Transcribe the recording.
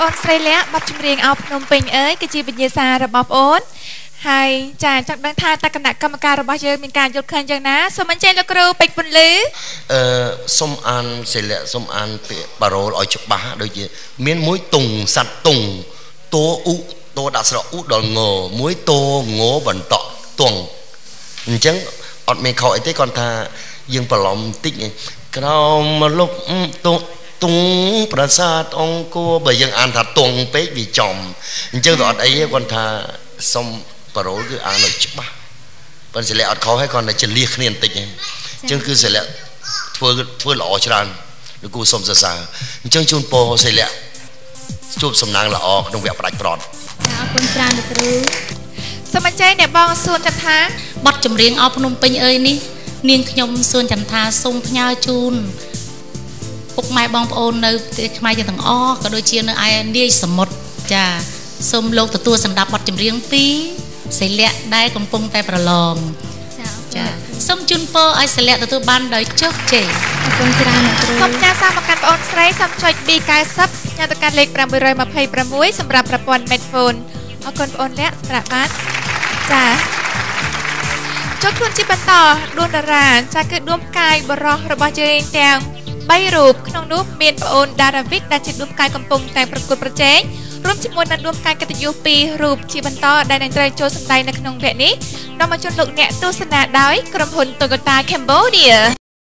អូនស្រីលះបាត់ចម្រៀងអោភ្នំពេញអើយគឺជាវិញ្ញាសារបស់បងអូន ហើយចាចង់ដឹងថាតើគណៈកម្មការរបស់យើងមានការយល់ឃើញយ៉ាងណាសូមអញ្ជើញលោកគ្រូពេជ្រពន្លឺសូមអានសិលៈសូមអានពាក្យបារ៉ូលឲ្យច្បាស់ដូចជាមានមួយតុងសัตว์តុងតោឧតោដាក់ស្រកឧដល់ងមួយតោងបន្តតុងអញ្ចឹងអត់មានខុសអីទេគាត់ថាយើងប្រឡំតិចក្រោមមកលុបតុងប្រាសាទអង្គរបើយើងអានថាតុងពេកវាចំអញ្ចឹងក៏អត់អីទេគាត់ថាសុំបារ៉ូលគឺអានឲ្យច្បាស់ប៉ុន្តែសិលៈអត់ខុសហើយគាត់តែចលៀសគ្នាបន្តិចហ្នឹងអញ្ចឹងគឺសិលៈធ្វើល្អច្រើនលោកគ្រូសុំសរសើរអញ្ចឹងជូនពរសិលៈជួបសំណាងល្អក្នុងវគ្គផ្ដាច់ប្រត់អរគុណច្រើនលោកគ្រូសូមអញ្ជើញអ្នកបងសួនចន្ទថាបទចម្រៀងអភ្នំពេញអើយនេះនាងខ្ញុំសួនចន្ទថាសូមផ្ញើជូនពុកម៉ែបងប្អូននៅប្រទេសខ្មែរទាំងអស់ក៏ដូចជានៅឯនាយសមុទ្រចាសូមលោកទទួលសម្ដាប់បទចម្រៀងពីសិលៈដែលកំពុងតែប្រឡងចាសូមជូនពរឲ្យសិលៈទទួលបានដោយជោគជ័យអរគុណច្រើនលោកគ្រូសូមផ្ញើសារមកកាន់បងអូនស្រីសូមចុច B90 ផ្ញើទៅកាន់លេខ826សម្រាប់ប្រព័ន្ធ Medphone អរគុណបងអូនលក្ខសម្រាប់បានចាចូលខ្លួនជាបន្តដួងតារាចាគឺដួងផ្កាយបរោះរបស់យើងទាំង3រូបក្នុងនោះមានបងអូនដារាវិកដែលជាដួងផ្កាយកំពុងតែប្រកួតប្រជែងរួមជាមួយនឹងដួងផ្កាយកិត្តិយស2រូបជាបន្តដែលនឹងត្រូវចូលសម្ដែងនៅក្នុងវគ្គនេះនាំមកជូនលោកអ្នកទស្សនាដោយក្រុមហ៊ុន Toyota Cambodia